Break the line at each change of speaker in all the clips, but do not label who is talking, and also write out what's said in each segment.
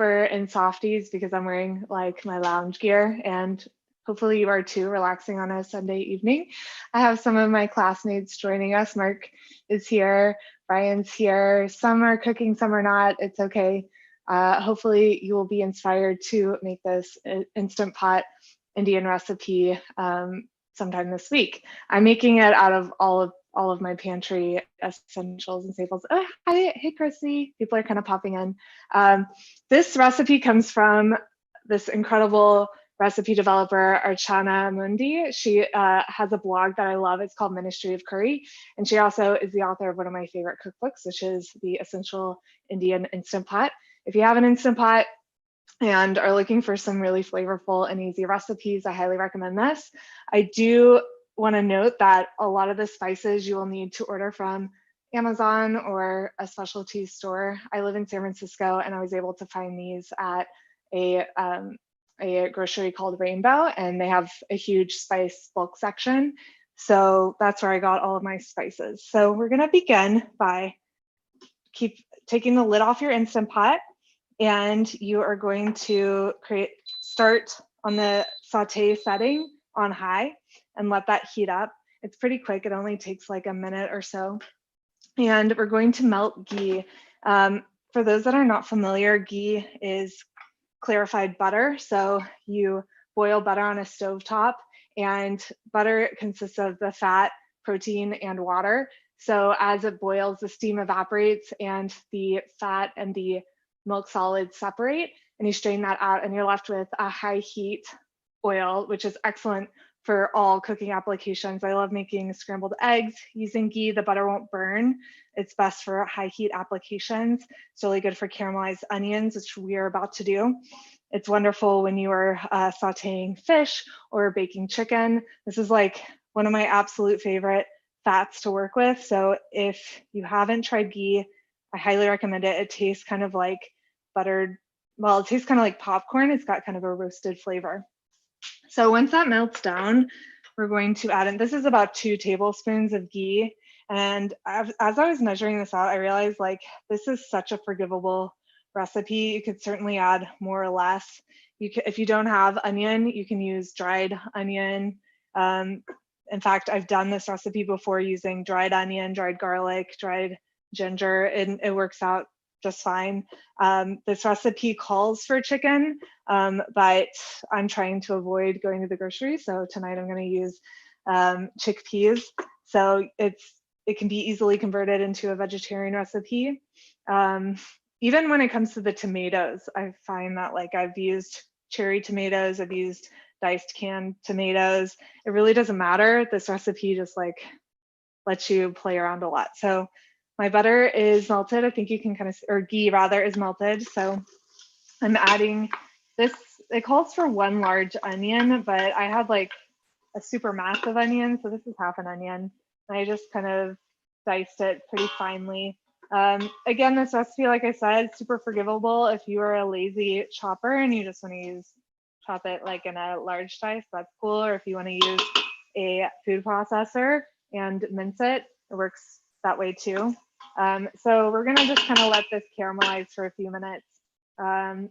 and softies because I'm wearing like my lounge gear, and hopefully you are too, relaxing on a Sunday evening. I have some of my classmates joining us. Mark is here, Brian's here. Some are cooking, some are not. It's okay. Hopefully you will be inspired to make this Instant Pot Indian recipe sometime this week. I'm making it out of all of my pantry essentials and staples. Oh, hi, hey, Chrissy. People are kind of popping in. This recipe comes from this incredible recipe developer, Archana Mundi. She has a blog that I love. It's called Ministry of Curry. And she also is the author of one of my favorite cookbooks, which is the Essential Indian Instant Pot. If you have an Instant Pot and are looking for some really flavorful and easy recipes, I highly recommend this. I do want to note that a lot of the spices you will need to order from Amazon or a specialty store. I live in San Francisco, and I was able to find these at a grocery called Rainbow, and they have a huge spice bulk section. So that's where I got all of my spices. So we're going to begin by taking the lid off your Instant Pot, and you are going to start on the saute setting on high and let that heat up. It's pretty quick. It only takes like a minute or so. And we're going to melt ghee. For those that are not familiar, ghee is clarified butter. So you boil butter on a stovetop, and butter consists of the fat, protein, and water. So as it boils, the steam evaporates and the fat and the milk solids separate, and you strain that out, and you're left with a high heat oil, which is excellent for all cooking applications. I love making scrambled eggs using ghee. The butter won't burn. It's best for high heat applications. It's really good for caramelized onions, which we are about to do. It's wonderful when you are sauteing fish or baking chicken. This is like one of my absolute favorite fats to work with. So if you haven't tried ghee, I highly recommend it. It tastes kind of like buttered, well, it tastes kind of like popcorn. It's got kind of a roasted flavor. So once that melts down, we're going to add in, this is about 2 tablespoons of ghee. And as I was measuring this out, I realized like this is such a forgivable recipe. You could certainly add more or less. If you don't have onion, you can use dried onion. In fact, I've done this recipe before using dried onion, dried garlic, dried ginger, and it works out just fine. This recipe calls for chicken, but I'm trying to avoid going to the grocery. So tonight I'm going to use chickpeas. So it can be easily converted into a vegetarian recipe. Even when it comes to the tomatoes, I find that like I've used cherry tomatoes, I've used diced canned tomatoes. It really doesn't matter. This recipe just like lets you play around a lot. So my butter is melted. I think you can kind of, or ghee rather, is melted. So I'm adding this. It calls for 1 large onion, but I had like a super massive onion. So this is half an onion. And I just kind of diced it pretty finely. Again, this recipe, like I said, super forgivable. If you are a lazy chopper and you just want to chop it like in a large dice, that's cool. Or if you want to use a food processor and mince it, it works that way too. So we're gonna just kind of let this caramelize for a few minutes.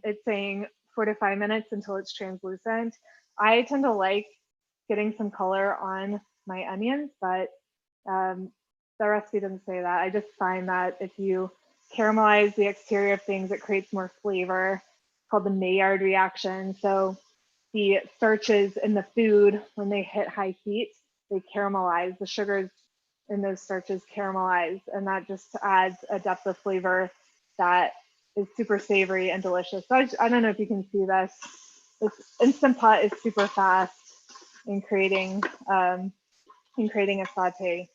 It's saying 4 to 5 minutes until it's translucent. I tend to like getting some color on my onions, but the recipe doesn't say that. I just find that if you caramelize the exterior of things, it creates more flavor. It's called the Maillard reaction. So the starches in the food, when they hit high heat, they caramelize. The sugars in those starches caramelize, and that just adds a depth of flavor that is super savory and delicious. So I don't know if you can see this. This Instant Pot is super fast in creating a saute,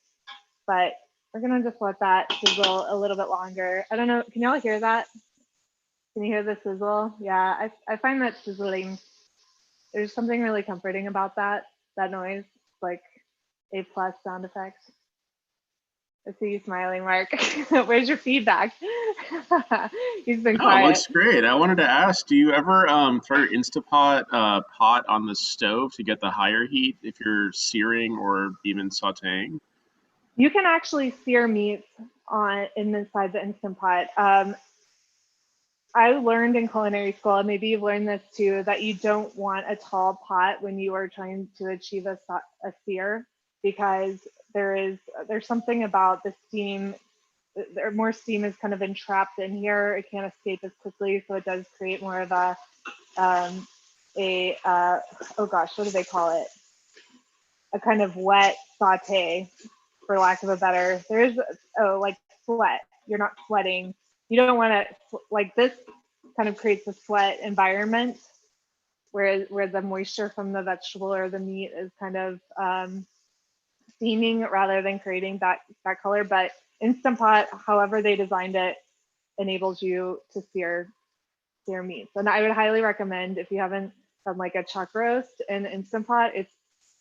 but we're gonna just let that sizzle a little bit longer. I don't know, can y'all hear that? Can you hear the sizzle? Yeah, I find that sizzling, there's something really comforting about that noise, like A+ sound effect. I see you smiling, Mark. Where's your feedback? He's been quiet.
Oh, it looks great. I wanted to ask, do you ever throw your Instapot pot on the stove to get the higher heat if you're searing or even sauteing?
You can actually sear meats inside the Instant Pot. I learned in culinary school, and maybe you've learned this too, that you don't want a tall pot when you are trying to achieve a sear, because there's something about the steam, more steam is kind of entrapped in here. It can't escape as quickly, so it does create more of a oh gosh, what do they call it? A kind of wet saute, for lack of a better. There's like sweat. You're not sweating. You don't want to, like, this kind of creates a sweat environment where the moisture from the vegetable or the meat is kind of steaming rather than creating that color. But Instant Pot, however they designed it, enables you to sear meats. And I would highly recommend, if you haven't done like a chuck roast in Instant Pot, it's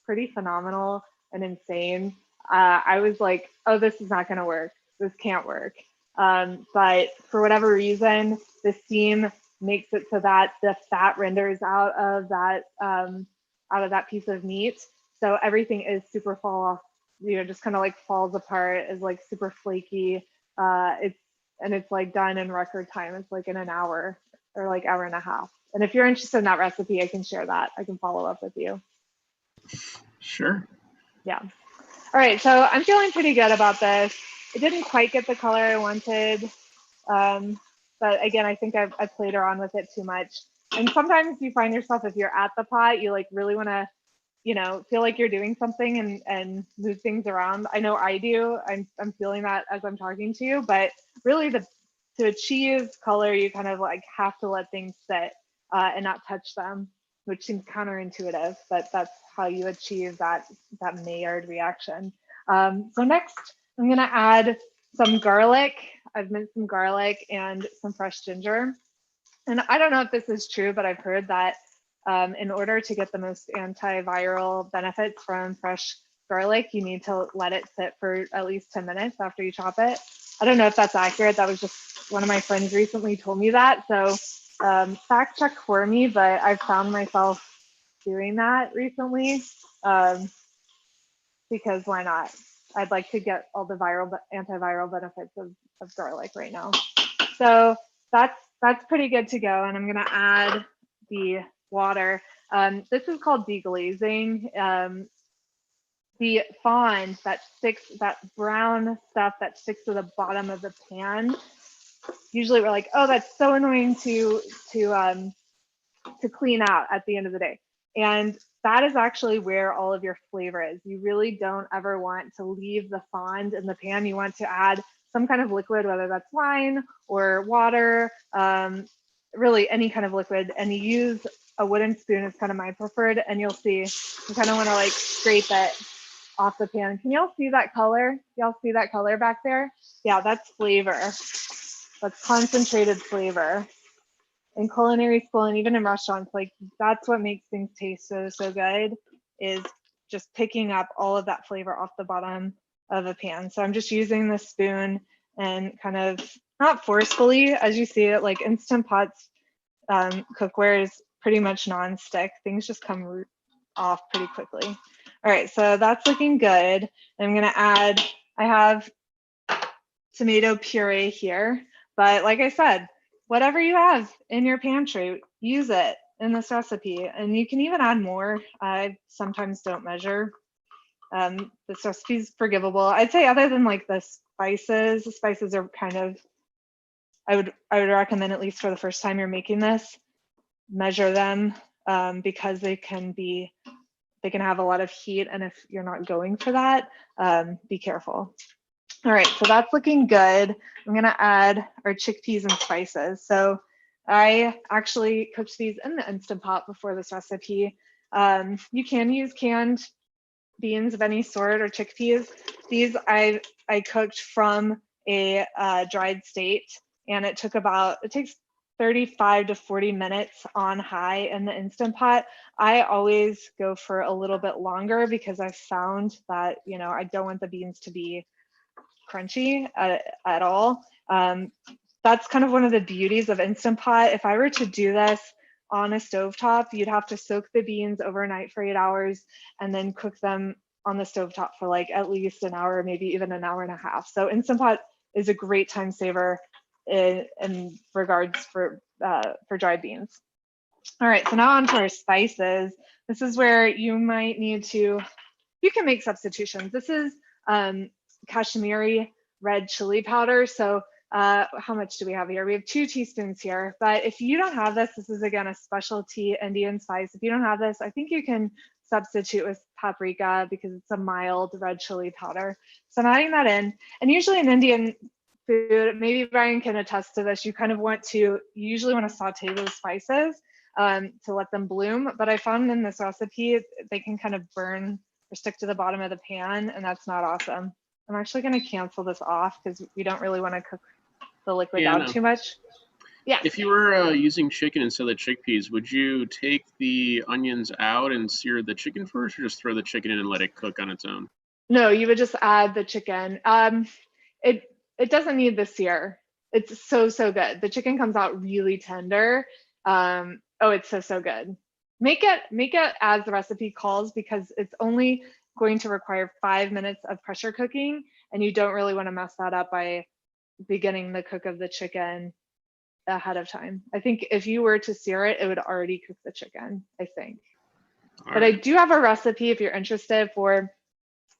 pretty phenomenal and insane. I was like, oh, this is not going to work. This can't work. But for whatever reason, the steam makes it so that the fat renders out of that piece of meat. So everything is super fall off, just kind of like falls apart, is like super flaky. It's like done in record time. It's like in an hour or like hour and a half. And if you're interested in that recipe, I can share that. I can follow up with you.
Sure.
Yeah. All right, so I'm feeling pretty good about this. It didn't quite get the color I wanted. But again, I think I played around with it too much. And sometimes you find yourself, if you're at the pot, you like really want to, feel like you're doing something and move things around. I know I do. I'm feeling that as I'm talking to you, but really to achieve color, you kind of like have to let things sit and not touch them, which seems counterintuitive, but that's how you achieve that Maillard reaction. So next, I'm going to add some garlic. I've minced some garlic and some fresh ginger. And I don't know if this is true, but I've heard that in order to get the most antiviral benefits from fresh garlic, you need to let it sit for at least 10 minutes after you chop it. I don't know if that's accurate. That was just one of my friends recently told me that. So fact check for me, but I've found myself doing that recently because why not? I'd like to get all the antiviral benefits of garlic right now. So that's pretty good to go. And I'm gonna add the water. This is called deglazing. The fond that brown stuff that sticks to the bottom of the pan. Usually we're like, oh, that's so annoying to clean out at the end of the day. And that is actually where all of your flavor is. You really don't ever want to leave the fond in the pan. You want to add some kind of liquid, whether that's wine or water, really any kind of liquid. And you use a wooden spoon is kind of my preferred. And you'll see, you kind of want to like scrape it off the pan. Can y'all see that color? Y'all see that color back there? Yeah, that's flavor. That's concentrated flavor. In culinary school and even in restaurants, like that's what makes things taste so good, is just picking up all of that flavor off the bottom of a pan. So I'm just using the spoon and kind of not forcefully, as you see it, like Instant Pot's cookware is pretty much non-stick. Things just come off pretty quickly. All right, so that's looking good. I'm gonna add, I have tomato puree here, but like I said, whatever you have in your pantry, use it in this recipe. And you can even add more. I sometimes don't measure. This recipe is forgivable. I'd say other than like the spices are kind of, I would recommend, at least for the first time you're making this, measure them because they can have a lot of heat. And if you're not going for that, be careful. All right, so that's looking good. I'm gonna add our chickpeas and spices. So I actually cooked these in the Instant Pot before this recipe. You can use canned beans of any sort or chickpeas. These I cooked from a dried state, and it takes 35 to 40 minutes on high in the Instant Pot. I always go for a little bit longer because I've found that, I don't want the beans to be crunchy at all. That's kind of one of the beauties of Instant Pot. If I were to do this on a stovetop, you'd have to soak the beans overnight for 8 hours and then cook them on the stovetop for like at least an hour, maybe even an hour and a half. So Instant Pot is a great time saver in regards for for dried beans. All right, so now on to our spices. This is where you might need to, you can make substitutions. This is Kashmiri red chili powder. So how much do we have here? We have 2 teaspoons here, but if you don't have this, this is again a specialty Indian spice. If you don't have this, I think you can substitute with paprika because it's a mild red chili powder. So I'm adding that in. And usually in Indian food, maybe Brian can attest to this, you kind of want to, you usually want to saute those spices to let them bloom. But I found in this recipe, they can kind of burn or stick to the bottom of the pan, and that's not awesome. I'm actually going to cancel this off because we don't really want to cook the liquid down too much. Yeah.
If you were using chicken instead of the chickpeas, would you take the onions out and sear the chicken first, or just throw the chicken in and let it cook on its own?
No, you would just add the chicken. It doesn't need the sear. It's so good. The chicken comes out really tender. Oh, it's so good. Make it as the recipe calls because it's only going to require 5 minutes of pressure cooking, and you don't really want to mess that up by beginning the cook of the chicken ahead of time. I think if you were to sear it, it would already cook the chicken, I think. But I do have a recipe if you're interested for,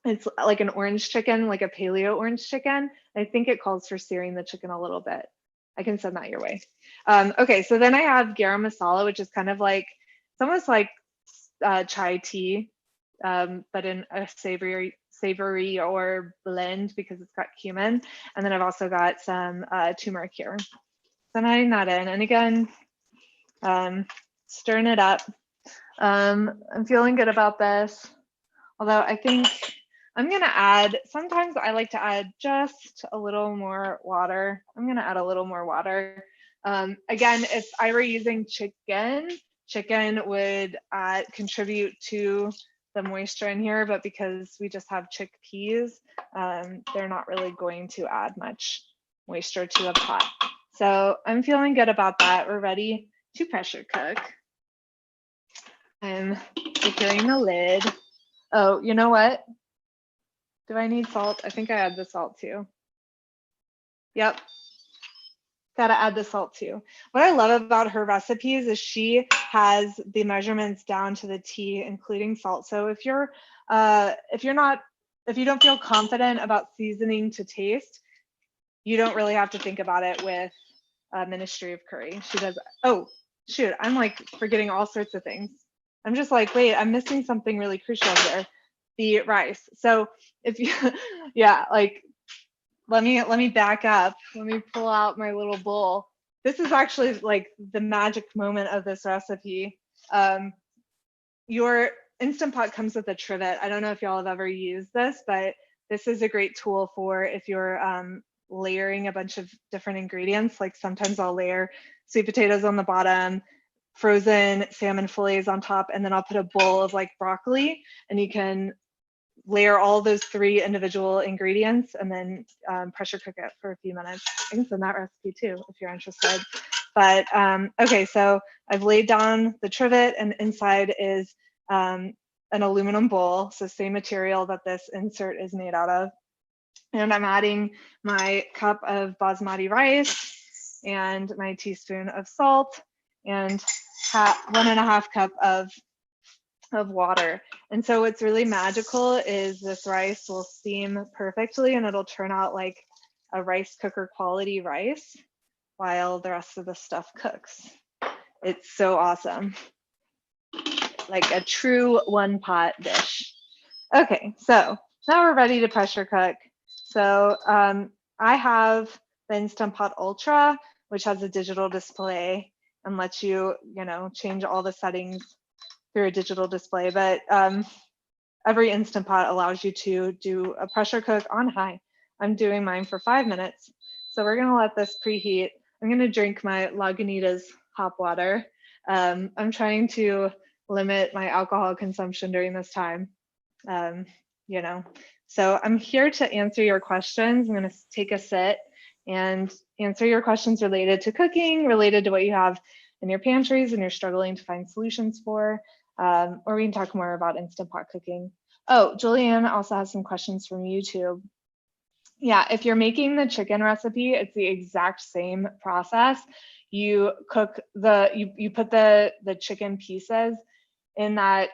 it's like an orange chicken, like a paleo orange chicken. I think it calls for searing the chicken a little bit. I can send that your way. Okay, so then I have garam masala, which is kind of like, it's almost like chai tea, but in a savory or blend because it's got cumin. And then I've also got some turmeric here. So I'm adding that in, and again, stirring it up. I'm feeling good about this, although I think I'm gonna add, sometimes I like to add just a little more water. I'm gonna add a little more water. Again, if I were using chicken would contribute to the moisture in here, but because we just have chickpeas, they're not really going to add much moisture to the pot. So I'm feeling good about that. We're ready to pressure cook. I'm securing the lid. Oh, you know what? Do I need salt? I think I add the salt too. Yep. Gotta add the salt too. What I love about her recipes is she has the measurements down to the T, including salt. So if you don't feel confident about seasoning to taste, you don't really have to think about it with Ministry of Curry. She does. Oh shoot, I'm like forgetting all sorts of things. I'm just like, wait, I'm missing something really crucial here. The rice. So if you, yeah, like, let me back up. Let me pull out my little bowl. This is actually like the magic moment of this recipe. Your Instant Pot comes with a trivet. I don't know if y'all have ever used this, but this is a great tool for if you're layering a bunch of different ingredients. Like sometimes I'll layer sweet potatoes on the bottom, frozen salmon fillets on top, and then I'll put a bowl of like broccoli, and you can layer all those 3 individual ingredients and then pressure cook it for a few minutes. I can send that recipe too if you're interested. But okay, so I've laid down the trivet, and inside is an aluminum bowl, so same material that this insert is made out of. And I'm adding my cup of basmati rice and my teaspoon of salt and 1.5 cup of water. And so what's really magical is this rice will steam perfectly, and it'll turn out like a rice cooker quality rice while the rest of the stuff cooks. It's so awesome. Like a true one pot dish. Okay, so now we're ready to pressure cook. So I have the Instant Pot Ultra, which has a digital display and lets you, change all the settings through a digital display. But every Instant Pot allows you to do a pressure cook on high. I'm doing mine for 5 minutes. So we're gonna let this preheat. I'm gonna drink my Lagunitas hop water. I'm trying to limit my alcohol consumption during this time. So I'm here to answer your questions. I'm going to take a sit and answer your questions related to cooking, related to what you have in your pantries and you're struggling to find solutions for, or we can talk more about Instant Pot cooking. Oh, Julianne also has some questions from YouTube. Yeah, if you're making the chicken recipe, it's the exact same process. You cook you put the chicken pieces in that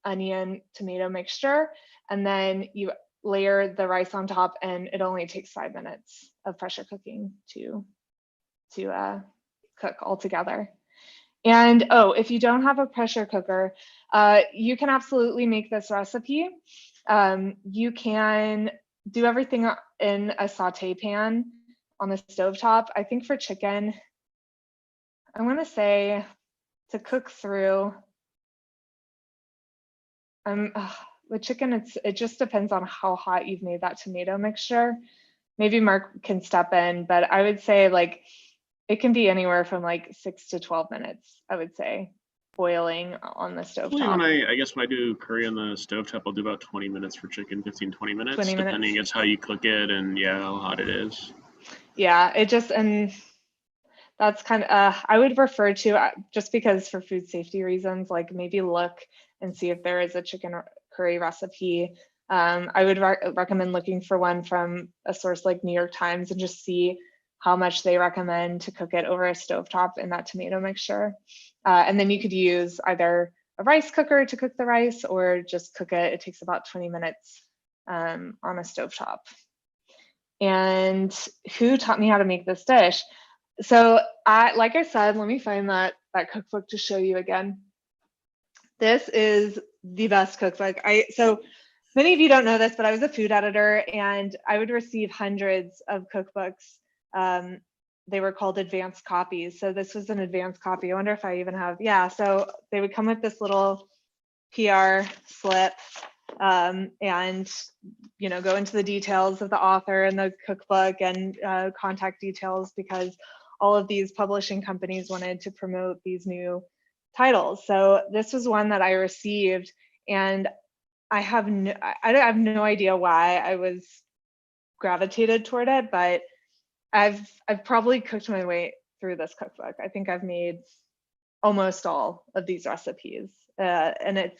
onion tomato mixture, and then you layer the rice on top, and it only takes 5 minutes of pressure cooking to cook all together. And oh, if you don't have a pressure cooker, you can absolutely make this recipe. You can do everything in a saute pan on the stovetop. I think for chicken, I want to say to cook through. With chicken, it just depends on how hot you've made that tomato mixture. Maybe Mark can step in, but I would say like it can be anywhere from like 6 to 12 minutes, I would say, boiling on the
Usually
stovetop.
when I guess when I do curry on the stovetop, I'll do about 20 minutes for chicken, 15, 20 minutes,
20
depending, I
minutes.
guess, how you cook it and yeah, how hot it is.
Yeah, and that's kind of, I would refer to, just because for food safety reasons, like maybe look and see if there is a chicken curry recipe. I would recommend looking for one from a source like New York Times and just see how much they recommend to cook it over a stovetop in that tomato mixture. And then you could use either a rice cooker to cook the rice or just cook it. It takes about 20 minutes on a stovetop. And who taught me how to make this dish? So like I said, let me find that cookbook to show you again. This is the best cookbook. So many of you don't know this, but I was a food editor and I would receive hundreds of cookbooks. They were called advanced copies. So this was an advanced copy. I wonder if I even have, yeah. So they would come with this little PR slip, and go into the details of the author and the cookbook and contact details, because all of these publishing companies wanted to promote these new titles. So this was one that I received, and I have no idea why I was gravitated toward it, but I've probably cooked my way through this cookbook. I think I've made almost all of these recipes, and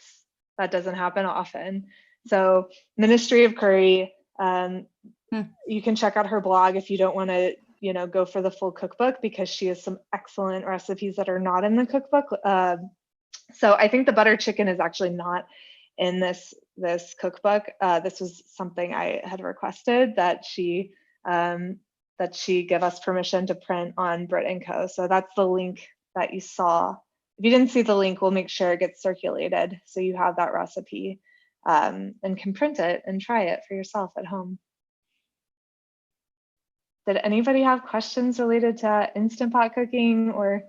that doesn't happen often. So Ministry of Curry, you can check out her blog if you don't want to go for the full cookbook, because she has some excellent recipes that are not in the cookbook. So I think the butter chicken is actually not in this cookbook. This was something I had requested that she give us permission to print on Brit & Co. So that's the link that you saw. If you didn't see the link, we'll make sure it gets circulated so you have that recipe and can print it and try it for yourself at home. Did anybody have questions related to Instant Pot cooking, or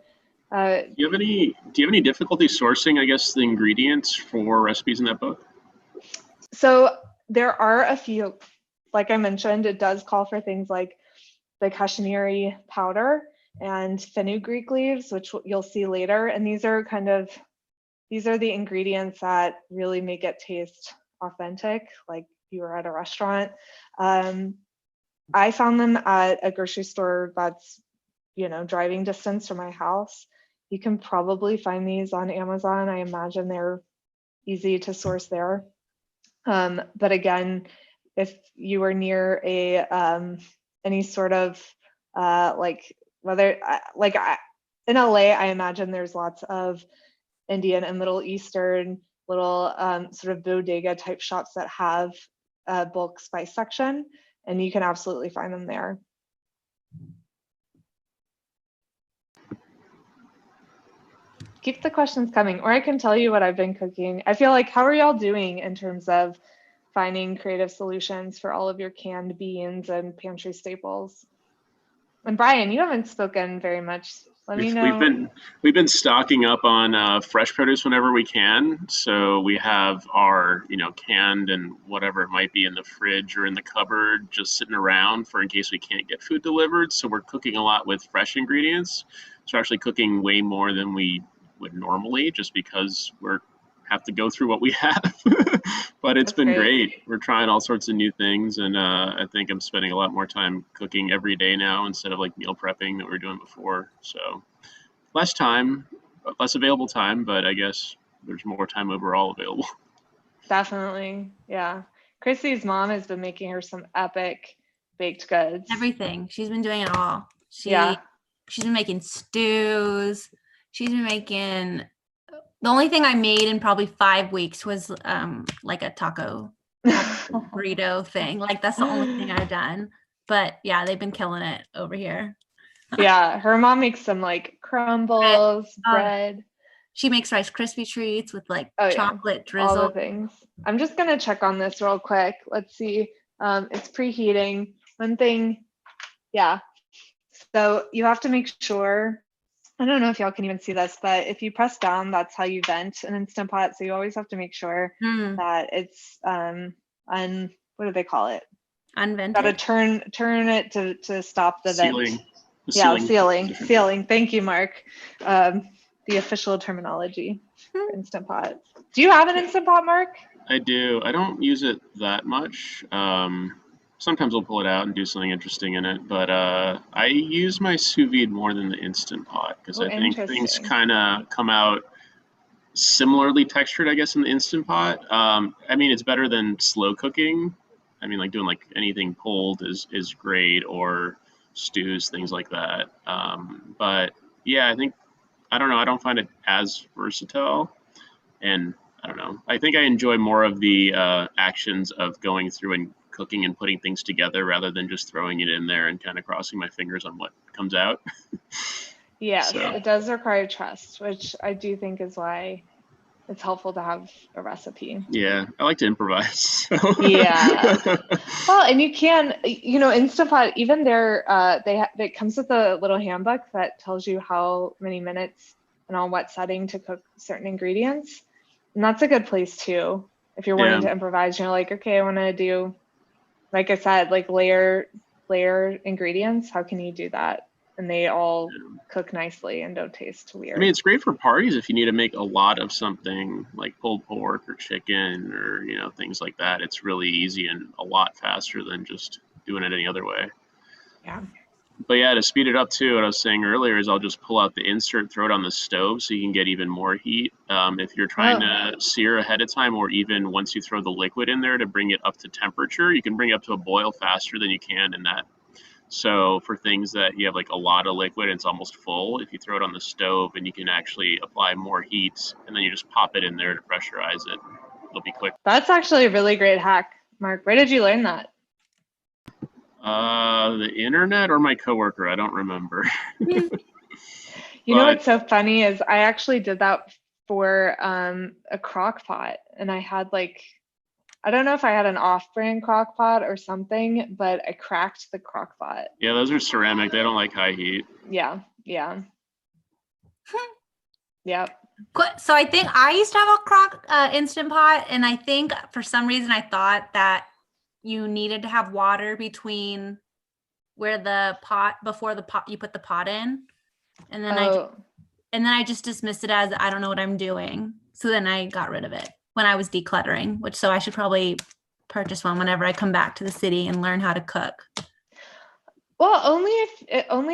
Do you have any difficulty sourcing, I guess, the ingredients for recipes in that book?
So there are a few. Like I mentioned, it does call for things like the Kashmiri powder and fenugreek leaves, which you'll see later. And these are the ingredients that really make it taste authentic, like you were at a restaurant. I found them at a grocery store that's, driving distance from my house. You can probably find these on Amazon. I imagine they're easy to source there. But again, if you are near any sort of in LA, I imagine there's lots of Indian and Middle Eastern little sort of bodega type shops that have a bulk spice section, and you can absolutely find them there. Keep the questions coming, or I can tell you what I've been cooking. I feel like, how are y'all doing in terms of finding creative solutions for all of your canned beans and pantry staples? And Brian, you haven't spoken very much. Let me know.
We've been stocking up on fresh produce whenever we can. So we have our canned and whatever it might be in the fridge or in the cupboard, just sitting around for in case we can't get food delivered. So we're cooking a lot with fresh ingredients. So we're actually cooking way more than we would normally, just because we're have to go through what we have. But it's been great. We're trying all sorts of new things, and I think I'm spending a lot more time cooking every day now instead of like meal prepping that we were doing before. So less time, less available time, but I guess there's more time overall available.
Definitely, yeah. Chrissy's mom has been making her some epic baked goods.
Everything. She's been doing it all.
Yeah.
She's been making stews. She's been making, the only thing I made in probably 5 weeks was like a taco burrito thing. Like that's the only thing I've done. But yeah, they've been killing it over here.
Yeah, her mom makes some like crumbles, bread.
She makes Rice Krispie treats with like chocolate
yeah.
drizzle.
All the things. I'm just gonna check on this real quick. Let's see. It's preheating. One thing, yeah. So you have to make sure, I don't know if y'all can even see this, but if you press down, that's how you vent an Instant Pot. So you always have to make sure that it's what do they call it?
Unvented.
Got to turn it to stop the
Sealing.
vent. Sealing. Thank you, Mark. The official terminology for Instant Pot. Do you have an Instant Pot, Mark?
I do. I don't use it that much. Sometimes I'll pull it out and do something interesting in it, but I use my sous vide more than the Instant Pot because I think things kind of come out similarly textured, I guess, in the Instant Pot. I mean, it's better than slow cooking. I mean, like doing like anything pulled is great, or stews, things like that. But yeah, I don't know. I don't find it as versatile, and I don't know. I think I enjoy more of the actions of going through and cooking and putting things together rather than just throwing it in there and kind of crossing my fingers on what comes out.
Yes, it does require trust, which I do think is why it's helpful to have a recipe.
Yeah, I like to improvise. So.
Yeah. Well, and you can, Instant Pot, even there, it comes with a little handbook that tells you how many minutes and on what setting to cook certain ingredients. And that's a good place too. If you're wanting to improvise, you're like, okay, I want to do, like I said, like layer ingredients. How can you do that? And they all cook nicely and don't taste weird.
I mean, it's great for parties if you need to make a lot of something like pulled pork or chicken or, things like that. It's really easy and a lot faster than just doing it any other way.
Yeah.
But yeah, to speed it up too, what I was saying earlier is I'll just pull out the insert, throw it on the stove so you can get even more heat. If you're trying to sear ahead of time, or even once you throw the liquid in there to bring it up to temperature, you can bring it up to a boil faster than you can in that. So for things that you have like a lot of liquid and it's almost full, if you throw it on the stove and you can actually apply more heat and then you just pop it in there to pressurize it, it'll be quick.
That's actually a really great hack, Mark. Where did you learn that?
The internet or my coworker, I don't remember.
You know what's so funny is I actually did that for a crock pot, and I had I don't know if I had an off-brand crock pot or something, but I cracked the crock pot.
Yeah, those are ceramic. They don't like high heat.
Yeah. Yep.
So I think I used to have a crock Instant Pot, and I think for some reason I thought that you needed to have water between where the pot, before the pot you put the pot in, and then I just dismissed it as I don't know what I'm doing. So then I got rid of it when I was decluttering, so I should probably purchase one whenever I come back to the city and learn how to cook.
Well, only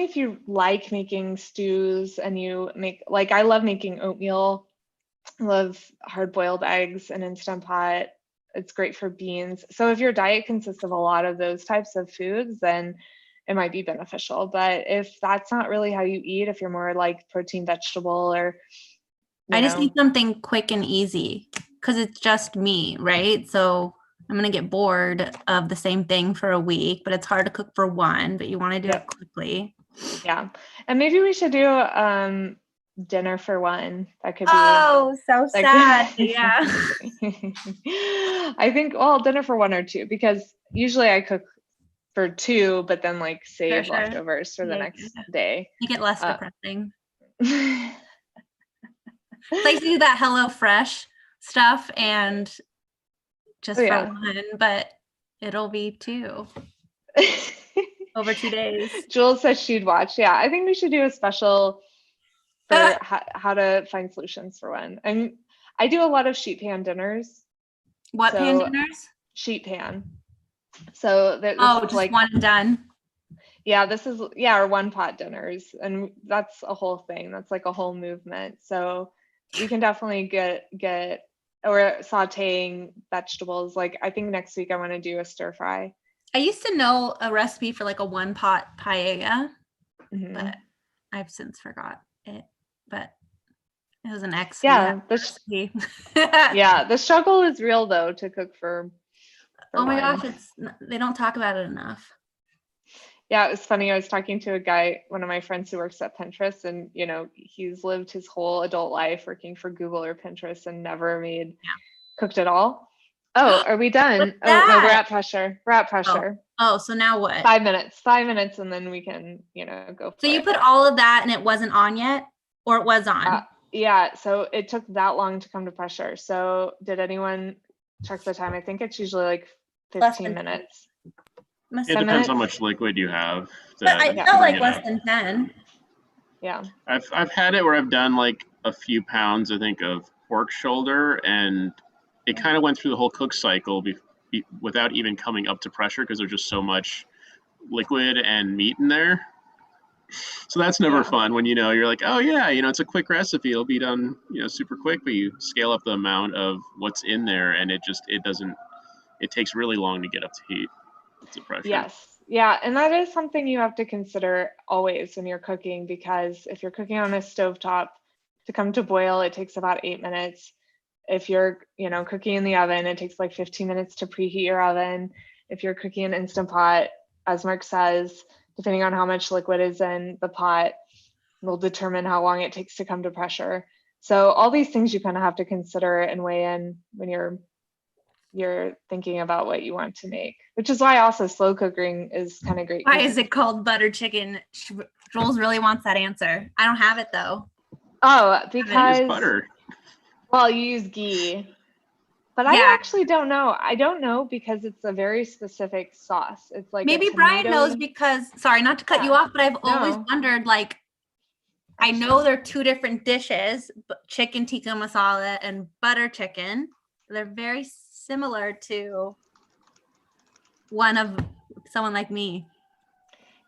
if you like making stews and you make, like, I love making oatmeal. I love hard-boiled eggs and Instant Pot. It's great for beans. So if your diet consists of a lot of those types of foods, then it might be beneficial. But if that's not really how you eat, if you're more like protein, vegetable, or
I just need something quick and easy because it's just me, right? So I'm going to get bored of the same thing for a week, but it's hard to cook for one, but you want to do it quickly.
Yeah. And maybe we should do dinner for one. That could be
so sad. Yeah.
I think, dinner for one or two, because usually I cook for two, but then save leftovers for the next day.
You get less depressing. Like to do that HelloFresh stuff and just for one, but it'll be two over 2 days.
Jules said she'd watch. Yeah, I think we should do a special for how to find solutions for one. I do a lot of sheet pan dinners.
What pan dinners?
Sheet pan. So this
just one and done.
Yeah, or one pot dinners, and that's a whole thing. That's like a whole movement. So you can definitely get or sauteing vegetables. Like I think next week I want to do a stir fry.
I used to know a recipe for like a 1-pot paella,
Mhm.
but I've since forgot it. But it was an ex.
Yeah,
recipe.
yeah, the struggle is real though to cook for
Oh my
one.
gosh, they don't talk about it enough.
Yeah, it was funny. I was talking to a guy, one of my friends who works at Pinterest, and he's lived his whole adult life working for Google or Pinterest and never cooked at all. Oh, are we done? Oh no, we're at pressure. We're at pressure.
Oh, so now what?
5 minutes. 5 minutes, and then we can, go for
So you
it.
put all of that and it wasn't on yet, or it was on?
Yeah, so it took that long to come to pressure. So did anyone check the time? I think it's usually like 15 minutes.
It depends how much liquid you have.
But I felt like less than 10.
Yeah.
I've had it where I've done like a few pounds, I think, of pork shoulder, and it kind of went through the whole cook cycle without even coming up to pressure because there's just so much liquid and meat in there. So that's never fun when you're like, oh yeah, it's a quick recipe. It'll be done, super quick, but you scale up the amount of what's in there, and it takes really long to get up to heat. To pressure.
Yes. Yeah. And that is something you have to consider always when you're cooking, because if you're cooking on a stovetop, to come to boil, it takes about 8 minutes. If you're, cooking in the oven, it takes like 15 minutes to preheat your oven. If you're cooking in Instant Pot, as Mark says, depending on how much liquid is in the pot, will determine how long it takes to come to pressure. So all these things you kind of have to consider and weigh in when you're thinking about what you want to make, which is why also slow cooking is kind of great.
Why is it called butter chicken? Jules really wants that answer. I don't have it though.
Oh, because
butter.
Well, you use ghee, but I actually don't know. I don't know because it's a very specific sauce. It's like
maybe Brian knows because, sorry, not to cut you off, but I've always wondered, like, I know they're two different dishes, chicken tikka masala and butter chicken. They're very similar to one of someone like me.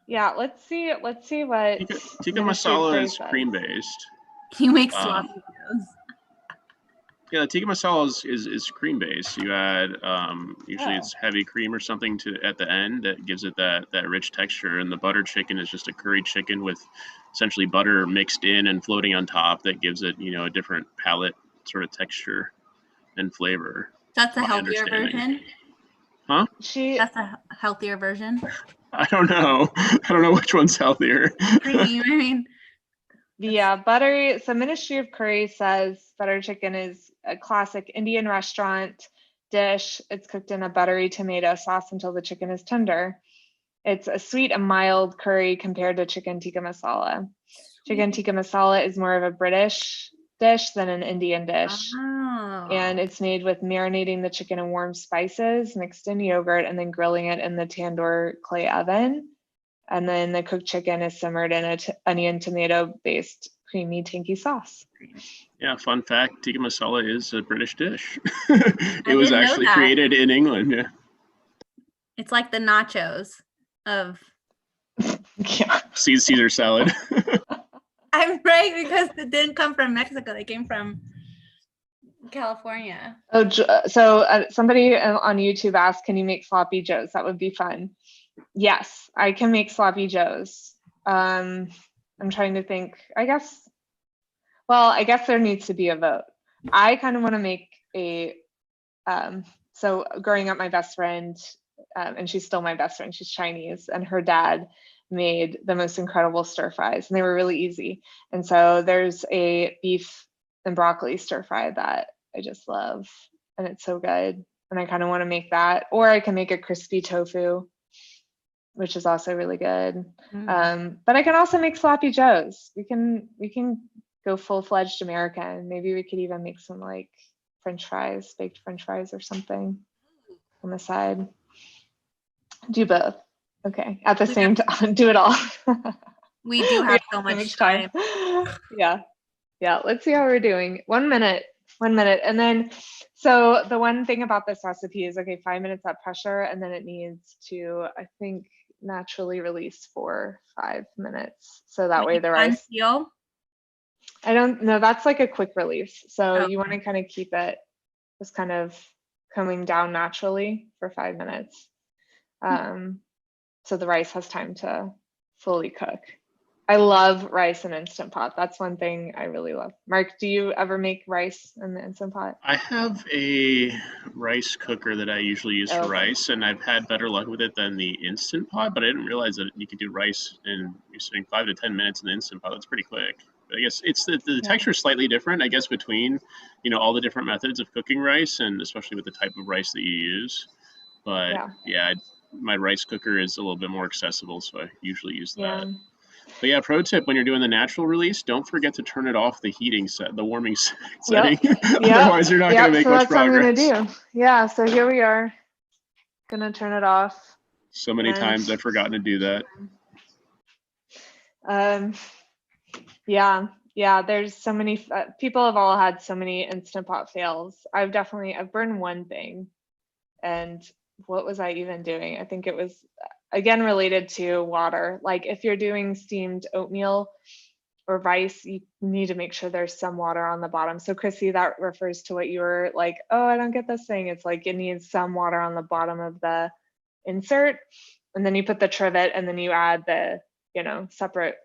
Yeah, let's see what
tikka masala is cream based.
You make sloppy joes.
Yeah, the tikka masala is cream based. You add usually it's heavy cream or something at the end that gives it that rich texture, and the butter chicken is just a curried chicken with essentially butter mixed in and floating on top that gives it a different palate sort of texture and flavor.
That's a healthier version?
Huh?
That's a healthier version?
I don't know. I don't know which one's healthier.
Creamy, I mean.
Yeah, buttery. So Ministry of Curry says butter chicken is a classic Indian restaurant dish. It's cooked in a buttery tomato sauce until the chicken is tender. It's a sweet and mild curry compared to chicken tikka masala. Chicken tikka masala is more of a British dish than an Indian dish.
Oh.
And it's made with marinating the chicken in warm spices mixed in yogurt and then grilling it in the tandoor clay oven. And then the cooked chicken is simmered in a onion tomato based creamy tangy sauce.
Yeah, fun fact, tikka masala is a British dish. It was actually created in England. Yeah.
It's like the nachos of
Caesar salad.
I'm right, because it didn't come from Mexico. They came from California.
Oh, so somebody on YouTube asked, can you make sloppy joes? That would be fun. Yes, I can make sloppy joes. I'm trying to think. I guess there needs to be a vote. I kind of want to make so growing up, my best friend, and she's still my best friend, she's Chinese, and her dad made the most incredible stir fries, and they were really easy. And so there's a beef and broccoli stir fry that I just love, and it's so good. And I kind of want to make that, or I can make a crispy tofu, which is also really good. But I can also make sloppy joes. We can go full-fledged American. Maybe we could even make some like French fries, baked French fries or something on the side. Do both. Okay, at the same time, do it all.
We do have so much time.
Yeah. Let's see how we're doing. 1 minute. And then, so the one thing about this recipe is, 5 minutes at pressure, and then it needs to, I think, naturally release for 5 minutes. So that way the rice. I don't know. That's like a quick release. So you want to kind of keep it just kind of coming down naturally for 5 minutes. So the rice has time to fully cook. I love rice in Instant Pot. That's one thing I really love. Mark, do you ever make rice in the Instant Pot?
I have a rice cooker that I usually use for
Okay.
rice, and I've had better luck with it than the Instant Pot, but I didn't realize that you could do rice in you're spending 5 to 10 minutes in the Instant Pot. That's pretty quick. But I guess it's the
Yeah.
texture is slightly different, I guess, between, all the different methods of cooking rice, and especially with the type of rice that you use. But
Yeah.
my rice cooker is a little bit more accessible, so I usually use that.
Yeah.
But yeah, pro tip, when you're doing the natural release, don't forget to turn it off the warming setting. Otherwise, you're not going to make
so
much
that's what I'm
progress.
gonna do. Yeah, so here we are. Gonna turn it off.
So many times I've forgotten to do that.
Yeah, there's so many, people have all had so many Instant Pot fails. I've burned one thing. And what was I even doing? I think it was, again, related to water. Like if you're doing steamed oatmeal or rice, you need to make sure there's some water on the bottom. So Chrissy, that refers to what you were like, oh, I don't get this thing. It's like it needs some water on the bottom of the insert. And then you put the trivet and then you add the, separate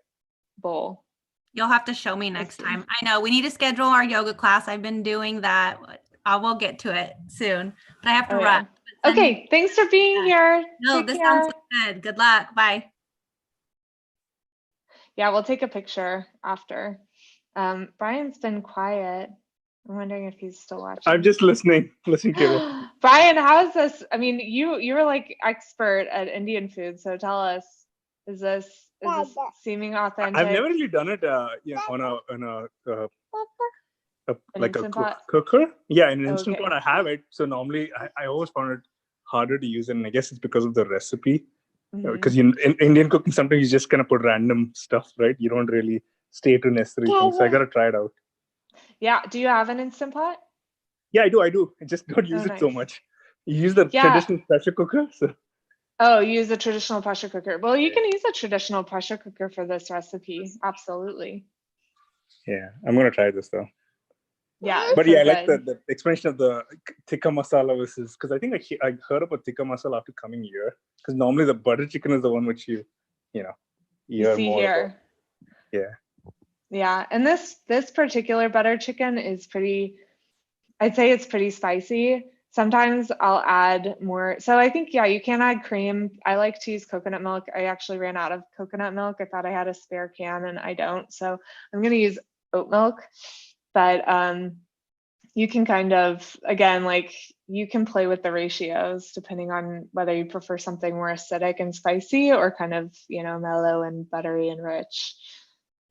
bowl.
You'll have to show me next time. I know we need to schedule our yoga class. I've been doing that. I will get to it soon, but I have to run.
Okay, thanks for being here.
No, this sounds good. Good luck. Bye.
Yeah, we'll take a picture after. Brian's been quiet. I'm wondering if he's still watching.
I'm just listening to it.
Brian, how is this? I mean, you were like expert at Indian food, so tell us, is this seeming authentic?
I've never really done it on a cooker. Yeah, in an Instant Pot I have it. So normally I always found it harder to use, and I guess it's because of the recipe. Because in Indian cooking, sometimes you just kind of put random stuff, right? You don't really stay to necessary things. So I gotta try it out.
Yeah. Do you have an Instant Pot?
Yeah, I do. I just don't use it so much. You use the traditional pressure cooker. So.
Oh, you use a traditional pressure cooker. Well, you can use a traditional pressure cooker for this recipe. Absolutely.
Yeah, I'm gonna try this though.
Yeah,
but I like the explanation of the tikka masala versus, because I think I heard about tikka masala after coming here. Because normally the butter chicken is the one which you
see more here.
About.
Yeah, and this particular butter chicken is I'd say it's pretty spicy. Sometimes I'll add more. So I think, you can add cream. I like to use coconut milk. I actually ran out of coconut milk. I thought I had a spare can and I don't. So I'm going to use oat milk. But you can kind of, again, like you can play with the ratios depending on whether you prefer something more acidic and spicy or kind of, mellow and buttery and rich.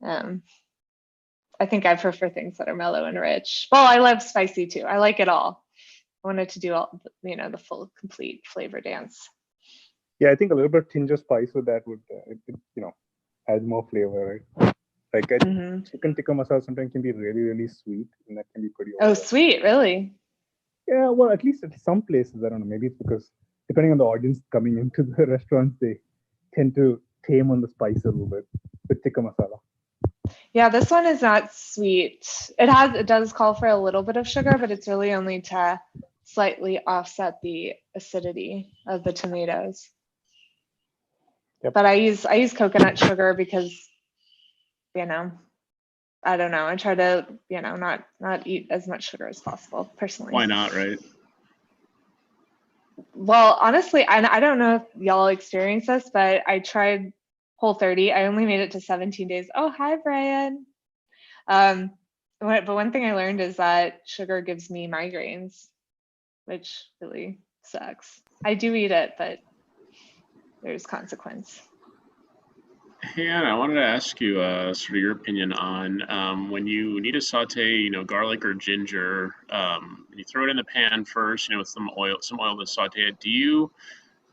I think I prefer things that are mellow and rich. Well, I love spicy too. I like it all. I wanted to do all, the full, complete flavor dance.
Yeah, I think a little bit tinge of spice with that would, add more flavor, right? Like chicken tikka masala sometimes can be really, really sweet, and that can be pretty.
Oh, sweet, really?
Yeah, well, at least at some places, I don't know. Maybe it's because depending on the audience coming into the restaurants, they tend to tame on the spice a little bit with tikka masala.
Yeah, this one is not sweet. It does call for a little bit of sugar, but it's really only to slightly offset the acidity of the tomatoes. Yep. But I use coconut sugar because, I don't know. I try to, not eat as much sugar as possible personally.
Why not, right?
Well, honestly, I don't know if y'all experience this, but I tried Whole30. I only made it to 17 days. Oh, hi, Brian. But one thing I learned is that sugar gives me migraines, which really sucks. I do eat it, but there's consequence.
Hey, Anna, I wanted to ask you sort of your opinion on when you need to saute, garlic or ginger. You throw it in the pan first, with some oil to saute it.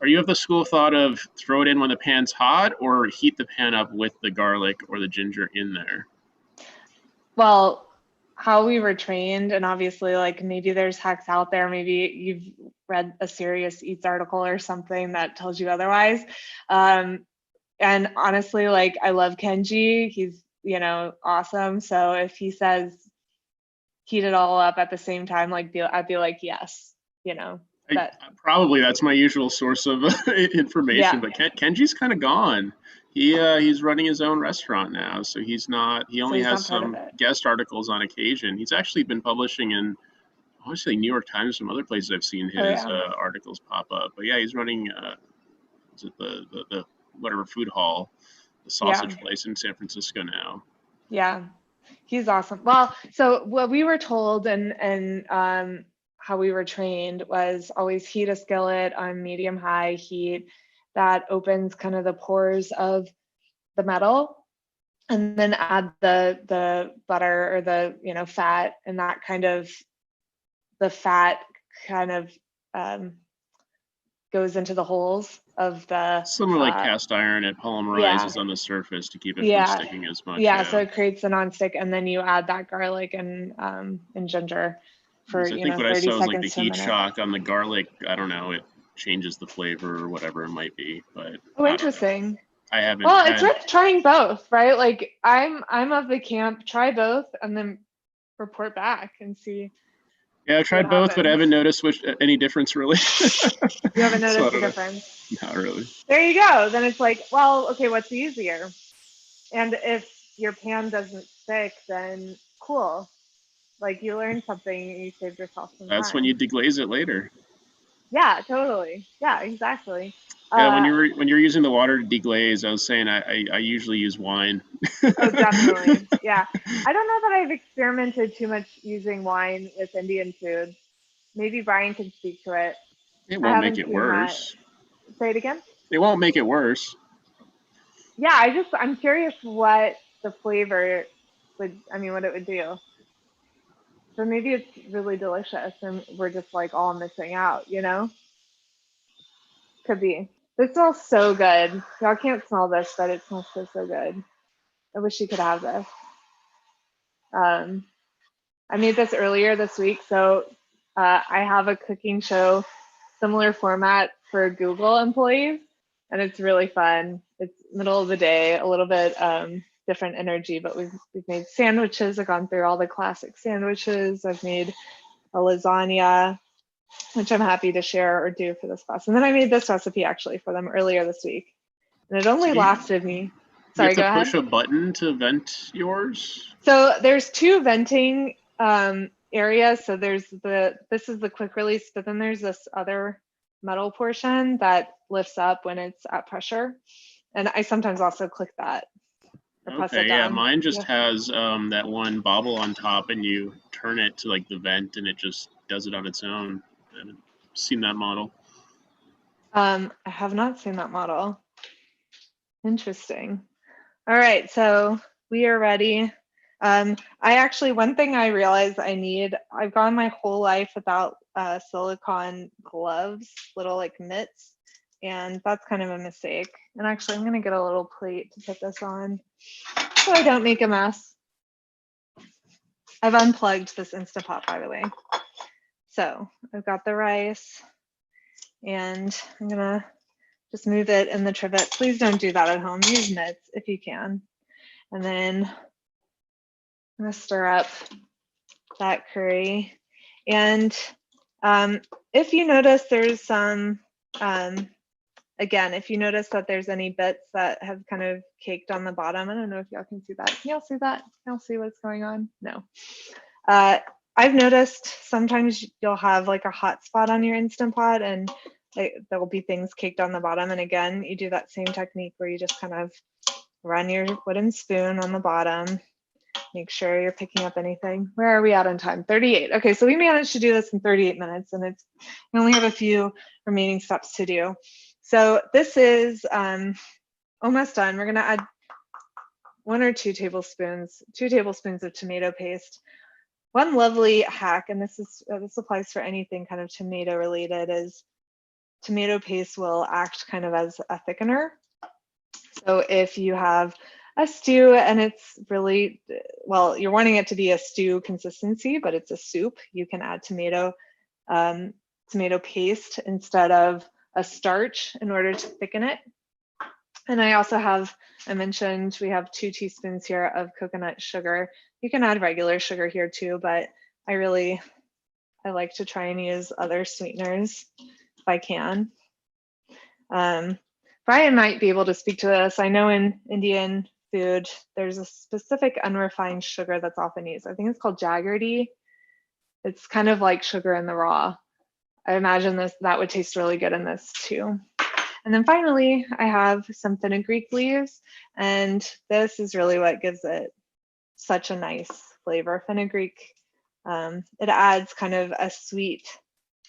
Are you of the school of thought of throw it in when the pan's hot, or heat the pan up with the garlic or the ginger in there?
Well, how we were trained, and obviously, like maybe there's hacks out there. Maybe you've read a Serious Eats article or something that tells you otherwise. And honestly, like I love Kenji. He's, awesome. So if he says heat it all up at the same time, like I'd be like, yes, you know.
Probably that's my usual source of information, but Kenji's kind of gone. He's running his own restaurant now, so he only has some guest articles on occasion. He's actually been publishing in, I want to say, New York Times, some other places I've seen his articles pop up. But yeah, he's running is it the whatever food hall, the sausage place in San Francisco now.
Yeah, he's awesome. Well, so what we were told and how we were trained was always heat a skillet on medium high heat. That opens kind of the pores of the metal, and then add the butter or the fat, and that kind of the fat kind of goes into the holes of the
similar like cast iron, it polymerizes on the surface to keep it from sticking as much.
So it creates a non-stick, and then you add that garlic and ginger for
I think what
30
I saw was like
seconds
the heat shock on the garlic. I don't know, it changes the flavor or whatever it might be, but
interesting.
I haven't.
Well, it's worth trying both, right? Like I'm of the camp, try both and then report back and see.
Yeah, I tried both, but I haven't noticed any difference really.
You haven't noticed the difference?
Not really.
There you go. Then it's like, well, okay, what's easier? And if your pan doesn't stick, then cool. Like you learned something, you saved yourself some time.
That's when you deglaze it later.
Yeah, totally. Yeah, exactly.
Yeah, when you're using the water to deglaze, I was saying I usually use wine.
Oh, definitely. Yeah. I don't know that I've experimented too much using wine with Indian food. Maybe Brian can speak to it.
It won't make it worse.
Say it again?
It won't make it worse.
Yeah, I'm curious what the flavor what it would do. So maybe it's really delicious and we're just like all missing out, Could be. This smells so good. Y'all can't smell this, but it smells so good. I wish you could have this. I made this earlier this week, so I have a cooking show, similar format for Google employees, and it's really fun. It's middle of the day, a little bit different energy, but we've made sandwiches. I've gone through all the classic sandwiches. I've made a lasagna, which I'm happy to share or do for this class. And then I made this recipe actually for them earlier this week. And it only lasted me. Sorry, go ahead.
You have to push a button to vent yours?
So there's two venting areas. So this is the quick release, but then there's this other metal portion that lifts up when it's at pressure. And I sometimes also click that.
Okay, yeah, mine just has that one bobble on top and you turn it to like the vent and it just does it on its own. I haven't seen that model.
I have not seen that model. Interesting. All right, so we are ready. One thing I realized I've gone my whole life without silicone gloves, little like mitts, and that's kind of a mistake. And actually I'm gonna get a little plate to put this on so I don't make a mess. I've unplugged this Instant Pot, by the way. So I've got the rice and I'm gonna just move it in the trivet. Please don't do that at home. Use mitts if you can. And then I'm gonna stir up that curry. And if you notice there's some, again, if you notice that there's any bits that have kind of caked on the bottom, I don't know if y'all can see that. Can y'all see that? Can y'all see what's going on? No. I've noticed sometimes you'll have like a hot spot on your Instant Pot and there will be things caked on the bottom. And again, you do that same technique where you just kind of run your wooden spoon on the bottom. Make sure you're picking up anything. Where are we at on time? 38. Okay, so we managed to do this in 38 minutes and we only have a few remaining steps to do. So this is almost done. We're gonna add 1 or 2 tablespoons, 2 tablespoons of tomato paste. One lovely hack, and this applies for anything kind of tomato related, is tomato paste will act kind of as a thickener. So if you have a stew and it's really, well, you're wanting it to be a stew consistency, but it's a soup, you can add tomato paste instead of a starch in order to thicken it. And I mentioned we have 2 teaspoons here of coconut sugar. You can add regular sugar here too, but I like to try and use other sweeteners if I can. Brian might be able to speak to this. I know in Indian food, there's a specific unrefined sugar that's often used. I think it's called jaggery. It's kind of like sugar in the raw. I imagine that would taste really good in this too. And then finally, I have some fenugreek leaves, and this is really what gives it such a nice flavor. Fenugreek, it adds kind of a sweet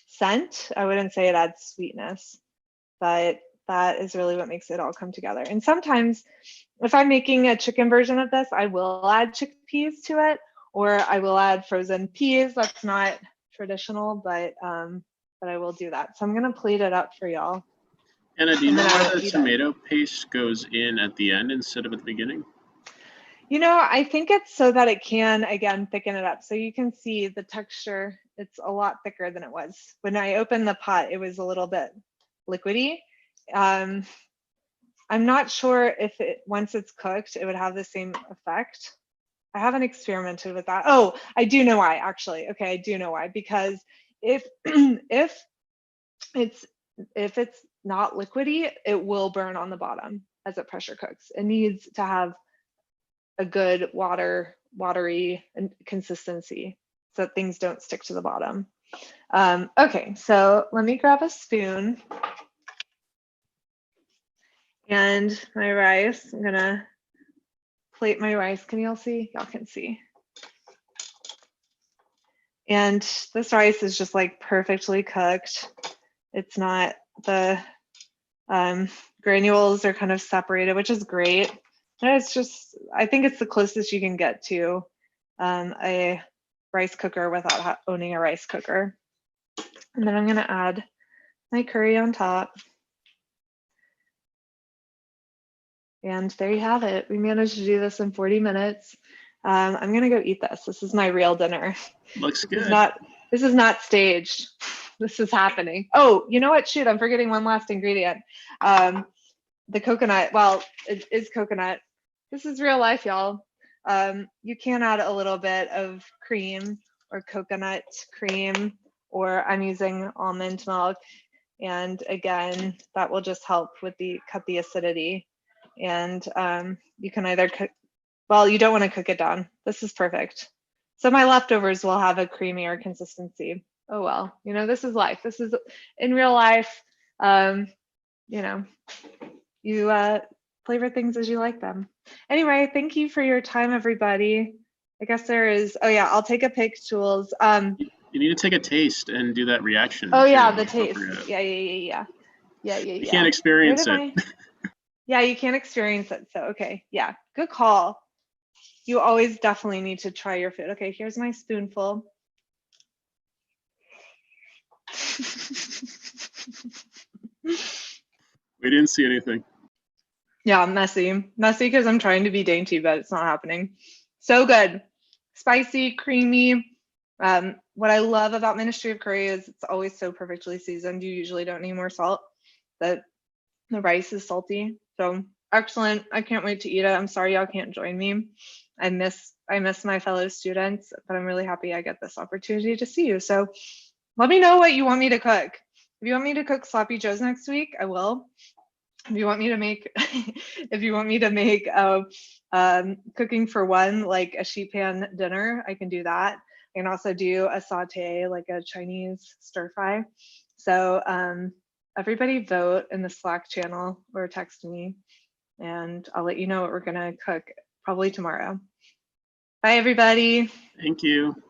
scent. I wouldn't say it adds sweetness, but that is really what makes it all come together. And sometimes if I'm making a chicken version of this, I will add chickpeas to it, or I will add frozen peas. That's not traditional, but I will do that. So I'm gonna plate it up for y'all.
Anna, do you know why the tomato paste goes in at the end instead of at the beginning?
You know, I think it's so that it can, again, thicken it up. So you can see the texture, it's a lot thicker than it was. When I opened the pot, it was a little bit liquidy. I'm not sure if once it's cooked, it would have the same effect. I haven't experimented with that. Oh, I do know why, actually. Okay, I do know why. Because if it's not liquidy, it will burn on the bottom as it pressure cooks. It needs to have a good watery consistency so that things don't stick to the bottom. Okay, so let me grab a spoon and my rice. I'm gonna plate my rice. Can y'all see? Y'all can see. And this rice is just like perfectly cooked. It's not, the granules are kind of separated, which is great. And it's just, I think it's the closest you can get to a rice cooker without owning a rice cooker. And then I'm gonna add my curry on top. And there you have it. We managed to do this in 40 minutes. I'm gonna go eat this. This is my real dinner.
Looks good.
This is not staged. This is happening. Oh, you know what? Shoot, I'm forgetting one last ingredient. The coconut, well, it is coconut. This is real life, y'all. You can add a little bit of cream or coconut cream, or I'm using almond milk. And again, that will just help with cut the acidity. And you can either cook, well, you don't want to cook it down. This is perfect. So my leftovers will have a creamier consistency. Oh well, you know, this is life. This is in real life. You know, you flavor things as you like them. Anyway, thank you for your time, everybody. I guess there is, oh yeah, I'll take a pic, Jules.
You need to take a taste and do that reaction.
Oh yeah, the taste. Yeah. You
can't experience it.
Yeah, you can't experience it. So, okay. Yeah, good call. You always definitely need to try your food. Okay, here's my spoonful.
We didn't see anything.
Yeah, messy because I'm trying to be dainty, but it's not happening. So good. Spicy, creamy. What I love about Ministry of Curry is it's always so perfectly seasoned. You usually don't need more salt. The rice is salty. So excellent. I can't wait to eat it. I'm sorry y'all can't join me. I miss my fellow students, but I'm really happy I get this opportunity to see you. So let me know what you want me to cook. If you want me to cook sloppy joes next week, I will. If you want me to make cooking for one, like a sheet pan dinner, I can do that. I can also do a saute, like a Chinese stir fry. So everybody vote in the Slack channel or text me, and I'll let you know what we're gonna cook probably tomorrow. Bye, everybody.
Thank you.